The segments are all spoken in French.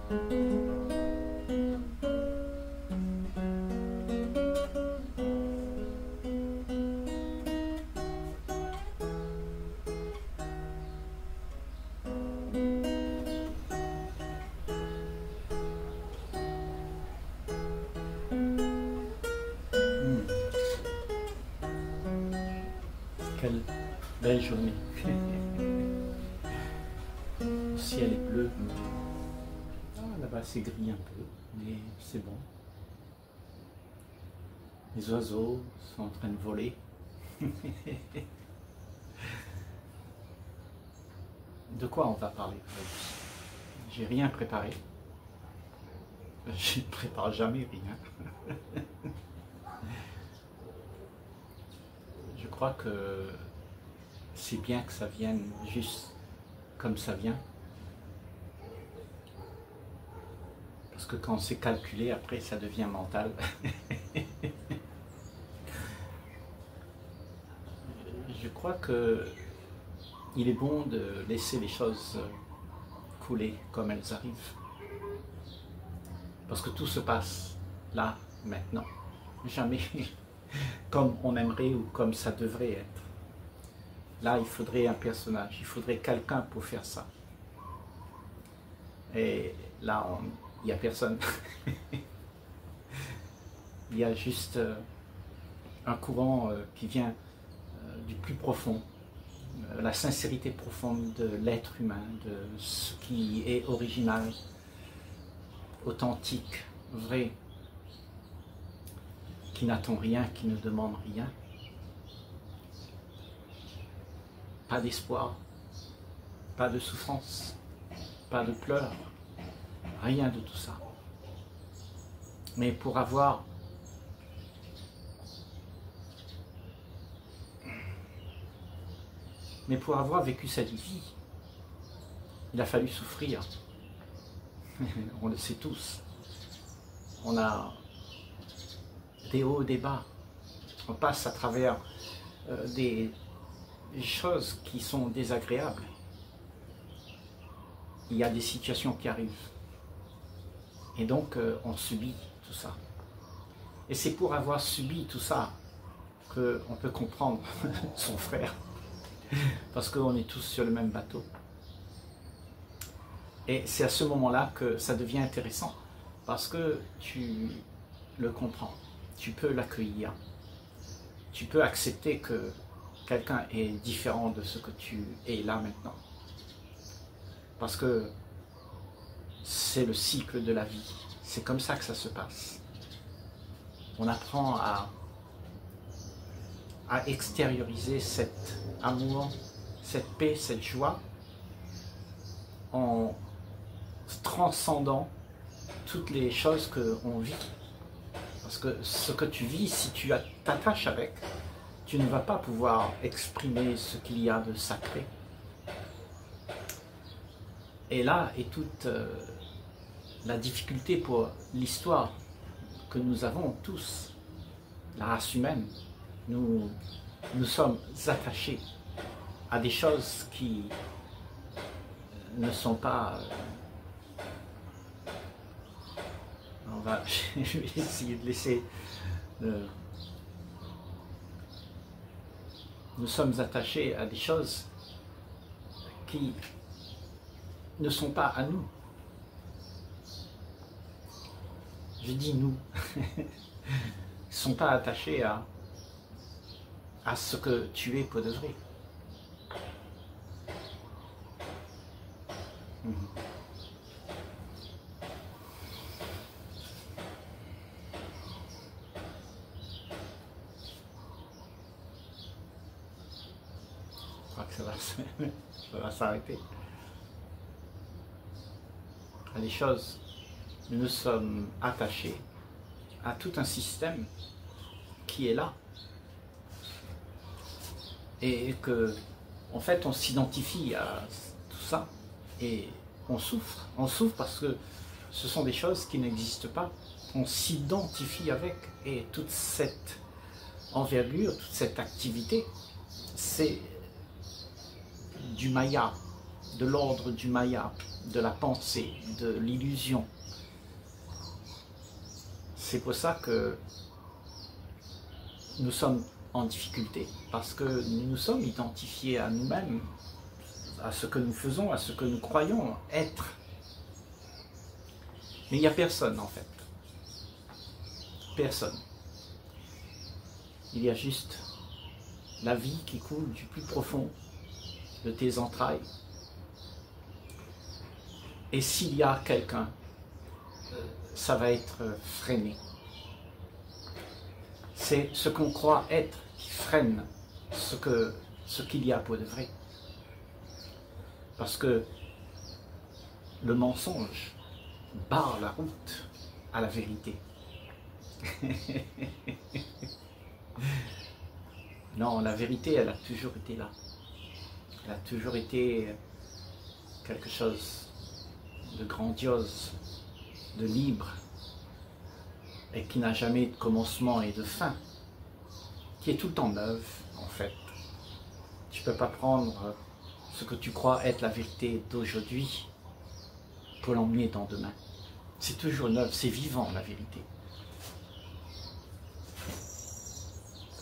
Quelle belle journée. Le ciel est bleu. Ah, là-bas c'est gris un peu, mais c'est bon. Les oiseaux sont en train de voler. De quoi on va parler? J'ai rien préparé. Je ne prépare jamais rien. Je crois que c'est bien que ça vienne juste comme ça vient. Parce que quand c'est calculé, après ça devient mental. Je crois que il est bon de laisser les choses couler comme elles arrivent. Parce que tout se passe là, maintenant. Jamais comme on aimerait ou comme ça devrait être. Là, il faudrait un personnage, il faudrait quelqu'un pour faire ça. Et là, il n'y a personne. Il y a juste un courant qui vient du plus profond, la sincérité profonde de l'être humain, de ce qui est original, authentique, vrai, qui n'attend rien, qui ne demande rien. Pas d'espoir, pas de souffrance, pas de pleurs, rien de tout ça. Mais pour avoir vécu cette vie, il a fallu souffrir. On le sait tous. On a des hauts, des bas. On passe à travers des choses qui sont désagréables. Il y a des situations qui arrivent. Et donc, on subit tout ça. Et c'est pour avoir subi tout ça qu'on peut comprendre son frère. Parce qu'on est tous sur le même bateau. Et c'est à ce moment-là que ça devient intéressant. Parce que tu le comprends. Tu peux l'accueillir. Tu peux accepter que quelqu'un est différent de ce que tu es là maintenant. Parce que c'est le cycle de la vie. C'est comme ça que ça se passe. On apprend à extérioriser cet amour, cette paix, cette joie en transcendant toutes les choses qu'on vit. Parce que ce que tu vis, si tu t'attaches avec, tu ne vas pas pouvoir exprimer ce qu'il y a de sacré. Et là est toute la difficulté pour l'histoire que nous avons tous, la race humaine. Nous sommes attachés à des choses qui ne sont pas... je vais essayer de laisser... nous sommes attachés à des choses qui ne sont pas à nous. Je dis nous. Ils ne sont pas attachés à ce que tu es pour de vrai. Je crois que ça va s'arrêter. À des choses, nous sommes attachés à tout un système qui est là. Et que, en fait, on s'identifie à tout ça et on souffre. On souffre parce que ce sont des choses qui n'existent pas. On s'identifie avec, et toute cette envergure, toute cette activité, c'est du Maya, de l'ordre du Maya, de la pensée, de l'illusion. C'est pour ça que nous sommes en difficulté, parce que nous nous sommes identifiés à nous-mêmes, à ce que nous faisons, à ce que nous croyons être. Mais il n'y a personne en fait. Personne. Il y a juste la vie qui coule du plus profond de tes entrailles. Et s'il y a quelqu'un, ça va être freiné. C'est ce qu'on croit être qui freine ce qu'il y a pour de vrai. Parce que le mensonge barre la route à la vérité. Non, la vérité, elle a toujours été là. Elle a toujours été quelque chose de grandiose, de libre, et qui n'a jamais de commencement et de fin, qui est tout le temps neuve, en fait. Tu ne peux pas prendre ce que tu crois être la vérité d'aujourd'hui pour l'emmener dans demain. C'est toujours neuf, c'est vivant, la vérité.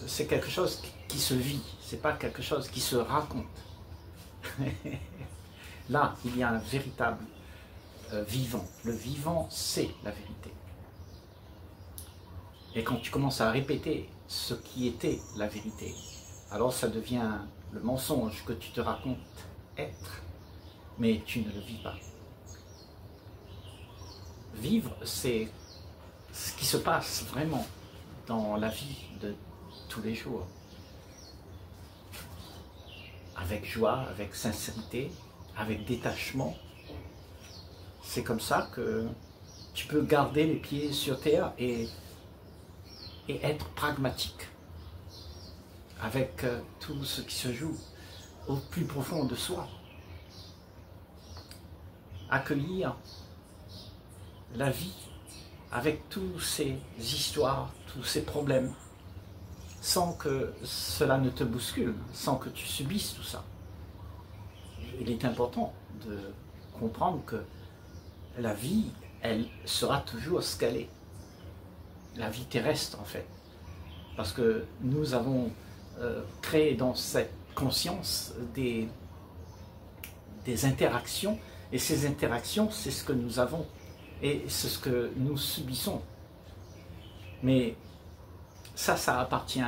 C'est quelque chose qui se vit, c'est pas quelque chose qui se raconte. Là, il y a un véritable vivant. Le vivant, c'est la vérité. Et quand tu commences à répéter ce qui était la vérité, alors ça devient le mensonge que tu te racontes être, mais tu ne le vis pas. Vivre, c'est ce qui se passe vraiment dans la vie de tous les jours. Avec joie, avec sincérité, avec détachement. C'est comme ça que tu peux garder les pieds sur terre et être pragmatique avec tout ce qui se joue au plus profond de soi. Accueillir la vie avec tous ces histoires, tous ces problèmes, sans que cela ne te bouscule, sans que tu subisses tout ça. Il est important de comprendre que la vie, elle sera toujours ce qu'elle est. La vie terrestre, en fait. Parce que nous avons créé dans cette conscience des interactions, et ces interactions, c'est ce que nous avons, et c'est ce que nous subissons. Mais ça appartient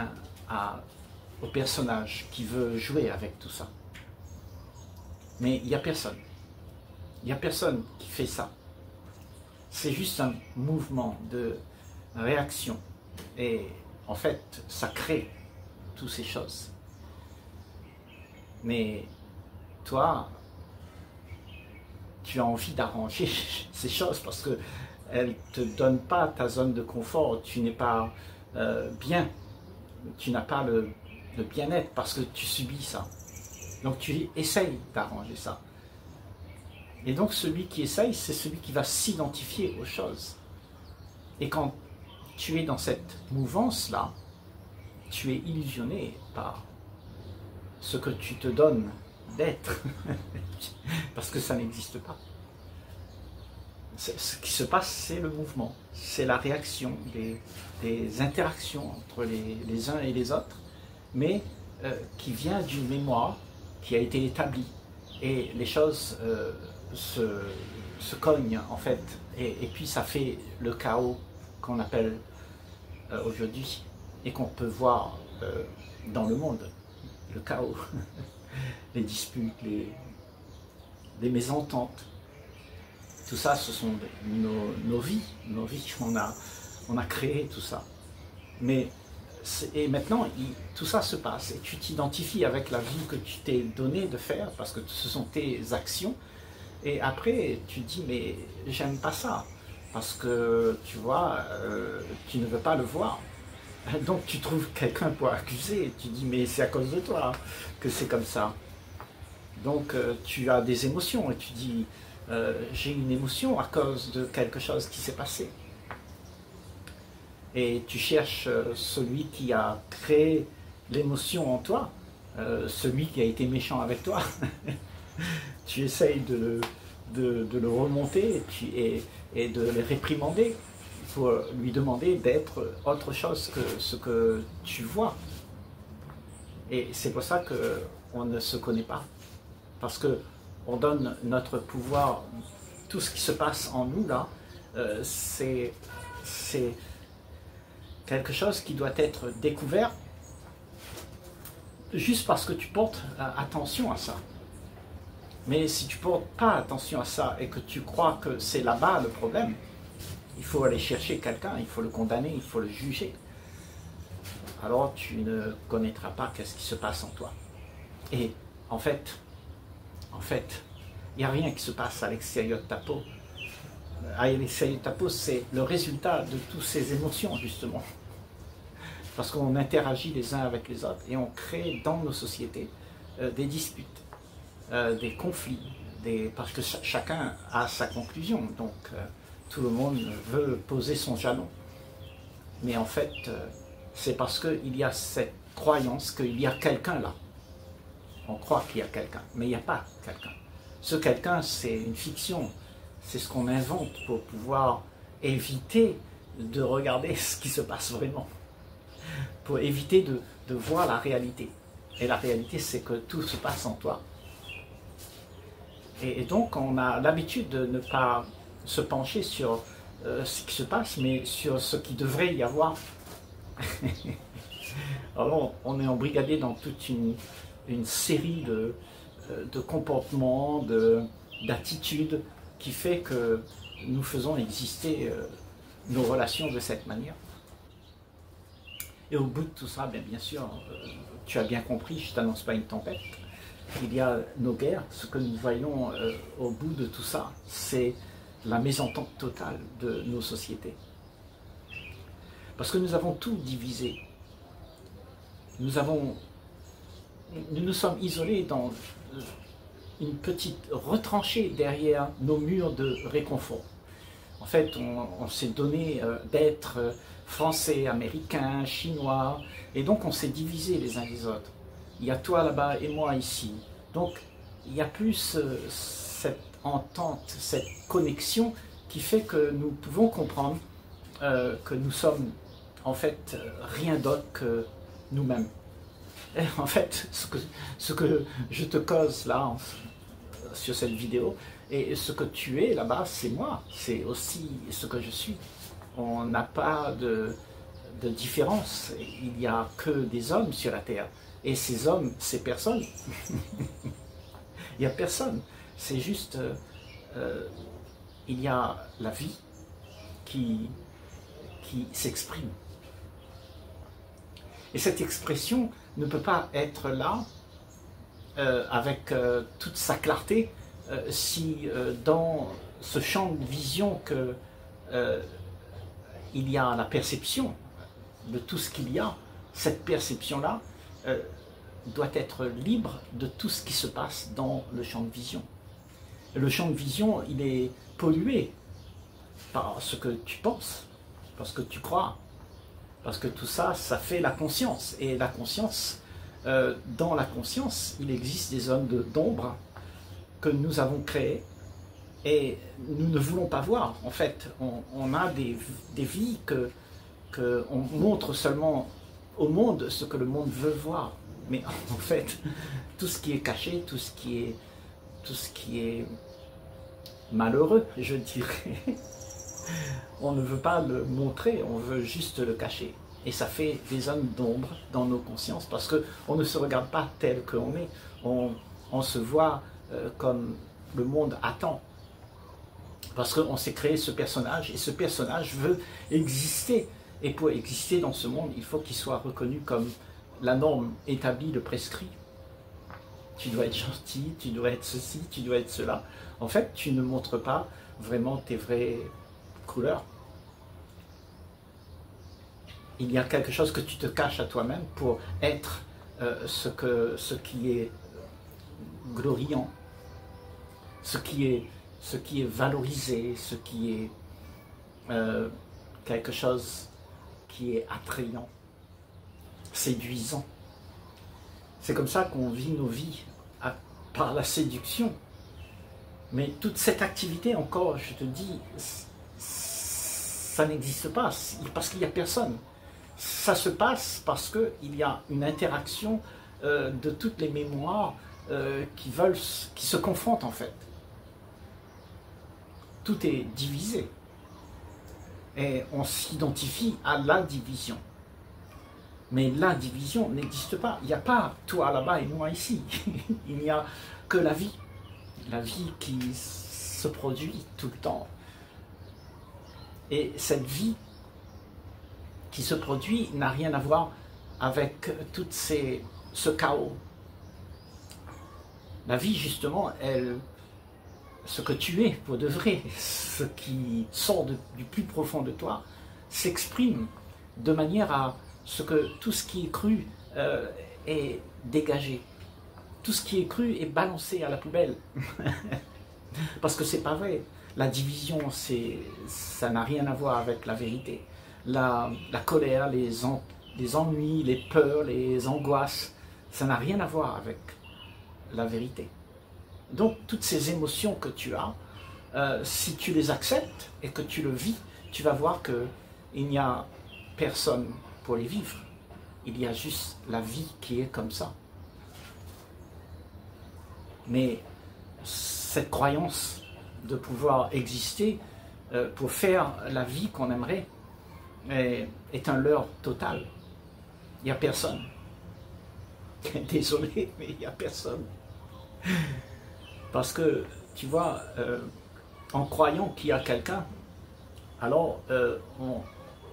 au personnage qui veut jouer avec tout ça. Mais il n'y a personne. Il n'y a personne qui fait ça. C'est juste un mouvement de réaction. Et en fait, ça crée toutes ces choses. Mais toi, tu as envie d'arranger ces choses parce qu'elles ne te donnent pas ta zone de confort. Tu n'es pas bien. Tu n'as pas le bien-être parce que tu subis ça. Donc tu essayes d'arranger ça. Et donc celui qui essaye, c'est celui qui va s'identifier aux choses. Et quand tu es dans cette mouvance-là, tu es illusionné par ce que tu te donnes d'être, parce que ça n'existe pas. Ce qui se passe, c'est le mouvement, c'est la réaction, des interactions entre les uns et les autres, mais qui vient d'une mémoire qui a été établie. Et les choses se cognent en fait, et puis ça fait le chaos qu'on appelle aujourd'hui, et qu'on peut voir dans le monde, le chaos, les disputes, les mésententes. Tout ça, ce sont nos vies, on a créé tout ça. Mais, et maintenant, tout ça se passe, et tu t'identifies avec la vie que tu t'es donné de faire, parce que ce sont tes actions, et après, tu dis, mais j'aime pas ça, parce que, tu vois, tu ne veux pas le voir. Donc tu trouves quelqu'un pour accuser, et tu dis, mais c'est à cause de toi que c'est comme ça. Donc tu as des émotions, et tu dis, j'ai une émotion à cause de quelque chose qui s'est passé. Et tu cherches celui qui a créé l'émotion en toi, celui qui a été méchant avec toi. Tu essayes de de le remonter et de le réprimander pour lui demander d'être autre chose que ce que tu vois. Et c'est pour ça qu'on ne se connaît pas. Parce qu'on donne notre pouvoir, tout ce qui se passe en nous là, c'est quelque chose qui doit être découvert juste parce que tu portes attention à ça. Mais si tu ne portes pas attention à ça et que tu crois que c'est là-bas le problème, il faut aller chercher quelqu'un, il faut le condamner, il faut le juger. Alors tu ne connaîtras pas qu'est-ce qui se passe en toi. Et en fait, il n'y a rien qui se passe à l'extérieur de ta peau. À l'extérieur de ta peau, c'est le résultat de toutes ces émotions, justement. Parce qu'on interagit les uns avec les autres et on crée dans nos sociétés des disputes, des conflits, parce que chacun a sa conclusion. Donc tout le monde veut poser son jalon. Mais en fait, c'est parce qu'il y a cette croyance qu'il y a quelqu'un là. On croit qu'il y a quelqu'un, mais il n'y a pas quelqu'un. Ce quelqu'un, c'est une fiction. C'est ce qu'on invente pour pouvoir éviter de regarder ce qui se passe vraiment. Pour éviter de voir la réalité. Et la réalité, c'est que tout se passe en toi. Et donc, on a l'habitude de ne pas se pencher sur ce qui se passe, mais sur ce qui devrait y avoir. Alors, on est embrigadé dans toute une série de comportements, d'attitudes qui fait que nous faisons exister nos relations de cette manière. Et au bout de tout ça, bien sûr, tu as bien compris, je ne t'annonce pas une tempête, il y a nos guerres. Ce que nous voyons au bout de tout ça, c'est la mésentente totale de nos sociétés. Parce que nous avons tout divisé. Nous nous sommes isolés dans une petite retranchée derrière nos murs de réconfort. En fait, on s'est donné d'être français, américain, chinois, et donc on s'est divisé les uns les autres. Il y a toi là-bas et moi ici. Donc il n'y a plus cette entente, cette connexion qui fait que nous pouvons comprendre que nous sommes en fait rien d'autre que nous-mêmes. Et en fait, ce que je te cause là sur cette vidéo, et ce que tu es là-bas, c'est moi, c'est aussi ce que je suis. On n'a pas de différence, il n'y a que des hommes sur la terre. Et ces hommes, ces personnes, il n'y a personne. C'est juste, il y a la vie qui s'exprime. Et cette expression ne peut pas être là avec toute sa clarté si dans ce champ de vision il y a la perception de tout ce qu'il y a, cette perception-là doit être libre de tout ce qui se passe dans le champ de vision. Et le champ de vision, il est pollué par ce que tu penses, parce que tu crois, parce que tout ça, ça fait la conscience. Et la conscience, dans la conscience, il existe des zones d'ombre que nous avons créées et nous ne voulons pas voir. En fait, on a des vies qu'on montre seulement au monde ce que le monde veut voir. Mais en fait, tout ce qui est caché, tout ce qui est malheureux, je dirais, on ne veut pas le montrer, on veut juste le cacher. Et ça fait des zones d'ombre dans nos consciences parce qu'on ne se regarde pas tel qu'on est. On se voit comme le monde attend. Parce qu'on s'est créé ce personnage et ce personnage veut exister. Et pour exister dans ce monde, il faut qu'il soit reconnu comme la norme établie, le prescrit. Tu dois être gentil, tu dois être ceci, tu dois être cela. En fait, tu ne montres pas vraiment tes vraies couleurs. Il y a quelque chose que tu te caches à toi-même pour être ce qui est gloriant, ce qui est valorisé, ce qui est quelque chose qui est attrayant, séduisant. C'est comme ça qu'on vit nos vies, par la séduction. Mais toute cette activité, encore, je te dis, ça n'existe pas, parce qu'il n'y a personne. Ça se passe parce qu'il y a une interaction de toutes les mémoires qui se confrontent en fait. Tout est divisé. Et on s'identifie à la division. Mais la division n'existe pas. Il n'y a pas toi là-bas et moi ici. Il n'y a que la vie. La vie qui se produit tout le temps. Et cette vie qui se produit n'a rien à voir avec tout ce chaos. La vie, justement, ce que tu es pour de vrai, ce qui sort du plus profond de toi, s'exprime de manière à ce que tout ce qui est cru est dégagé. Tout ce qui est cru est balancé à la poubelle. Parce que c'est pas vrai. La division, ça n'a rien à voir avec la vérité. La colère, les ennuis, les peurs, les angoisses, ça n'a rien à voir avec la vérité. Donc, toutes ces émotions que tu as, si tu les acceptes et que tu le vis, tu vas voir qu'il n'y a personne pour les vivre. Il y a juste la vie qui est comme ça. Mais cette croyance de pouvoir exister pour faire la vie qu'on aimerait est un leurre total. Il n'y a personne. Désolé, mais il n'y a personne. Parce que, tu vois, en croyant qu'il y a quelqu'un, alors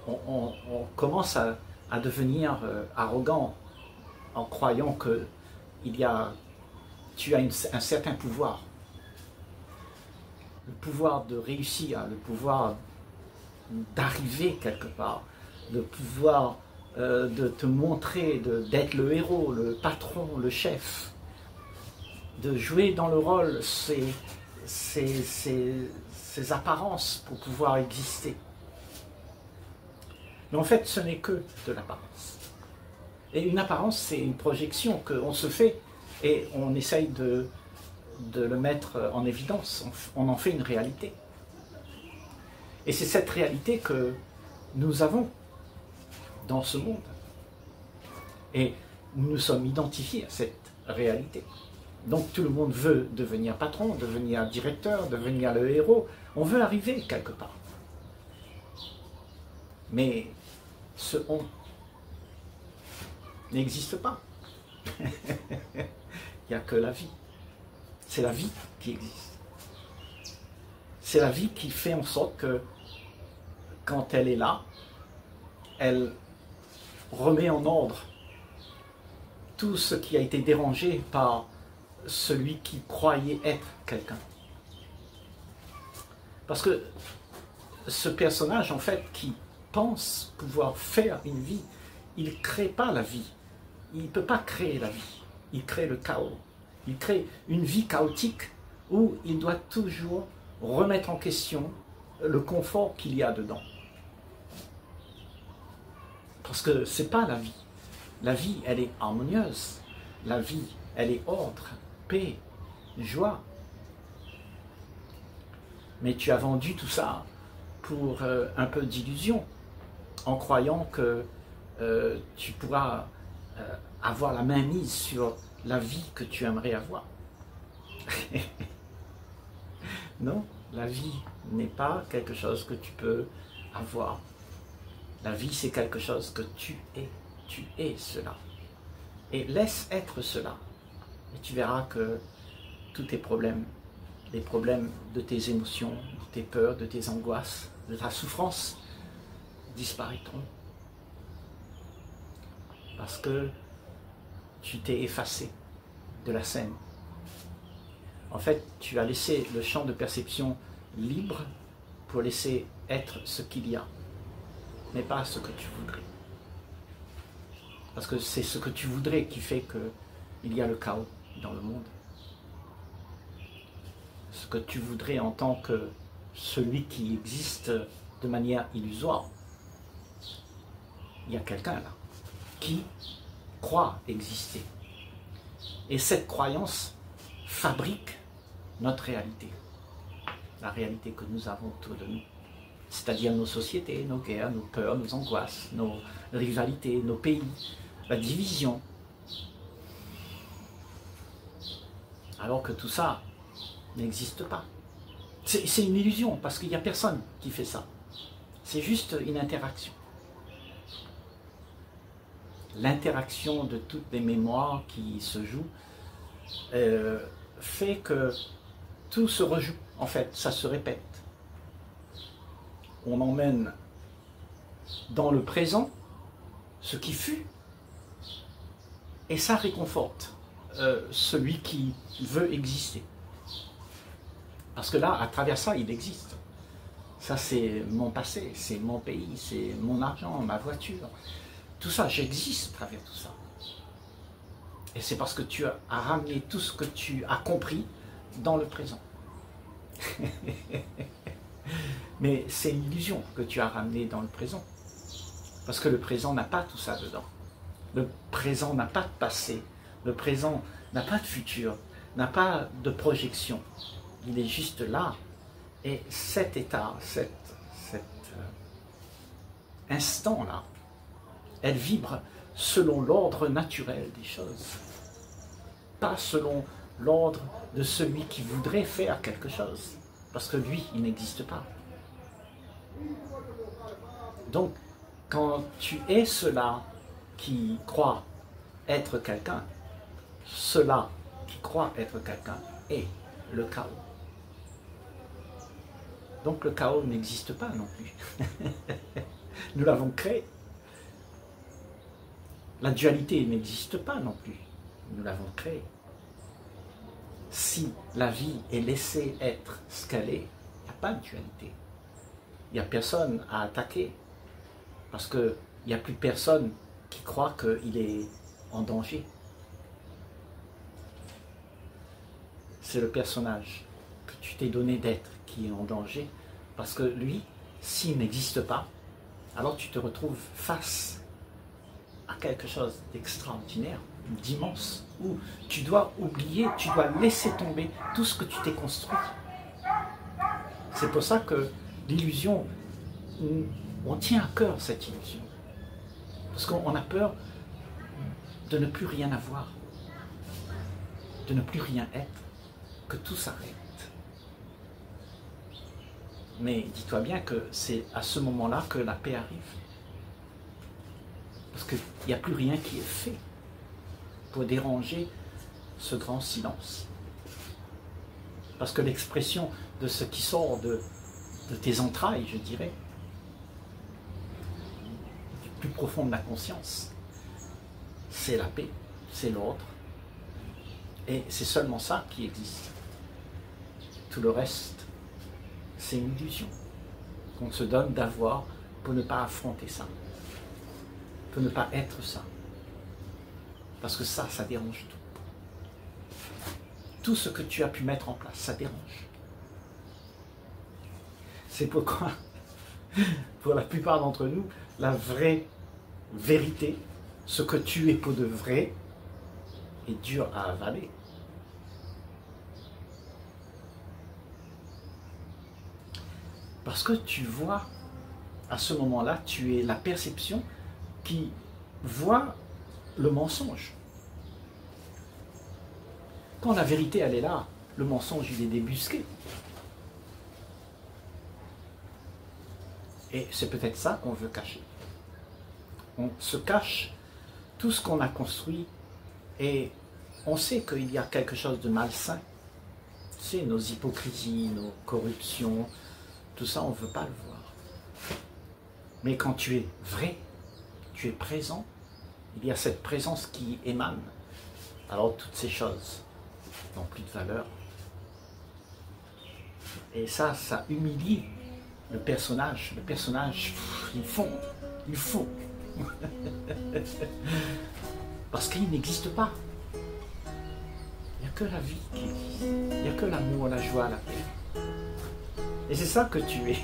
on commence à devenir arrogant en croyant que tu as un certain pouvoir. Le pouvoir de réussir, le pouvoir d'arriver quelque part, le pouvoir de te montrer, d'être le héros, le patron, le chef, de jouer dans le rôle ces apparences pour pouvoir exister. Mais en fait, ce n'est que de l'apparence. Et une apparence, c'est une projection qu'on se fait et on essaye de le mettre en évidence, on en fait une réalité. Et c'est cette réalité que nous avons dans ce monde. Et nous nous sommes identifiés à cette réalité. Donc tout le monde veut devenir patron, devenir directeur, devenir le héros. On veut arriver quelque part. Mais ce on n'existe pas. Il n'y a que la vie. C'est la vie qui existe. C'est la vie qui fait en sorte que quand elle est là, elle remet en ordre tout ce qui a été dérangé par celui qui croyait être quelqu'un. Parce que ce personnage, en fait, qui pense pouvoir faire une vie, il ne crée pas la vie. Il ne peut pas créer la vie. Il crée le chaos. Il crée une vie chaotique où il doit toujours remettre en question le confort qu'il y a dedans. Parce que ce n'est pas la vie. La vie, elle est harmonieuse. La vie, elle est ordre, paix, joie. Mais tu as vendu tout ça pour un peu d'illusion, en croyant que tu pourras avoir la main mise sur la vie que tu aimerais avoir. Non, la vie n'est pas quelque chose que tu peux avoir. La vie, c'est quelque chose que tu es. Tu es cela. Et laisse être cela. Et tu verras que tous tes problèmes, les problèmes de tes émotions, de tes peurs, de tes angoisses, de ta souffrance, disparaîtront. Parce que tu t'es effacé de la scène. En fait, tu as laissé le champ de perception libre pour laisser être ce qu'il y a, mais pas ce que tu voudrais. Parce que c'est ce que tu voudrais qui fait qu'il y a le chaos dans le monde. Ce que tu voudrais en tant que celui qui existe de manière illusoire. Il y a quelqu'un là qui croit exister. Et cette croyance fabrique notre réalité. la réalité que nous avons autour de nous. C'est-à-dire nos sociétés, nos guerres, nos peurs, nos angoisses, nos rivalités, nos pays, la division. Alors que tout ça n'existe pas. C'est une illusion, parce qu'il n'y a personne qui fait ça. C'est juste une interaction. L'interaction de toutes les mémoires qui se jouent fait que tout se rejoue, en fait, ça se répète. On emmène dans le présent ce qui fut, et ça réconforte celui qui veut exister. Parce que là, à travers ça, il existe. Ça, c'est mon passé, c'est mon pays, c'est mon argent, ma voiture. Tout ça, j'existe à travers tout ça. Et c'est parce que tu as ramené tout ce que tu as compris dans le présent. Mais c'est une illusion que tu as ramené dans le présent. Parce que le présent n'a pas tout ça dedans. Le présent n'a pas de passé. Le présent n'a pas de futur, n'a pas de projection. Il est juste là. Et cet état, cet instant-là, elle vibre selon l'ordre naturel des choses. Pas selon l'ordre de celui qui voudrait faire quelque chose. Parce que lui, il n'existe pas. Donc, quand tu es cela qui croit être quelqu'un, cela qui croit être quelqu'un est le chaos. Donc le chaos n'existe pas non plus. Nous l'avons créé. La dualité n'existe pas non plus. Nous l'avons créée. Si la vie est laissée être ce qu'elle est, il n'y a pas de dualité. Il n'y a personne à attaquer. Parce qu'il n'y a plus personne qui croit qu'il est en danger. C'est le personnage que tu t'es donné d'être qui est en danger. Parce que lui, s'il n'existe pas, alors tu te retrouves face à quelque chose d'extraordinaire, d'immense, où tu dois oublier, tu dois laisser tomber tout ce que tu t'es construit. C'est pour ça que l'illusion, on tient à cœur cette illusion. Parce qu'on a peur de ne plus rien avoir, de ne plus rien être, que tout s'arrête. Mais dis-toi bien que c'est à ce moment-là que la paix arrive. Parce qu'il n'y a plus rien qui est fait pour déranger ce grand silence. Parce que l'expression de ce qui sort de tes entrailles, je dirais, du plus profond de la conscience, c'est la paix, c'est l'ordre. Et c'est seulement ça qui existe. Tout le reste, c'est une illusion qu'on se donne d'avoir pour ne pas affronter ça, pour ne pas être ça. Parce que ça dérange tout. Tout ce que tu as pu mettre en place, ça dérange. C'est pourquoi, pour la plupart d'entre nous, la vraie vérité, ce que tu es pour de vrai, est dur à avaler. Parce que tu vois, à ce moment-là, tu es la perception qui voit le mensonge. Quand la vérité, elle est là, le mensonge, il est débusqué. Et c'est peut-être ça qu'on veut cacher. On se cache tout ce qu'on a construit et on sait qu'il y a quelque chose de malsain. C'est nos hypocrisies, nos corruptions, tout ça, on ne veut pas le voir. Mais quand tu es vrai, tu es présent, il y a cette présence qui émane. Alors toutes ces choses n'ont plus de valeur. Et ça humilie le personnage. Le personnage, il fond. Parce qu'il n'existe pas. Il n'y a que la vie qui existe. Il n'y a que l'amour, la joie, la paix. Et c'est ça que tu es.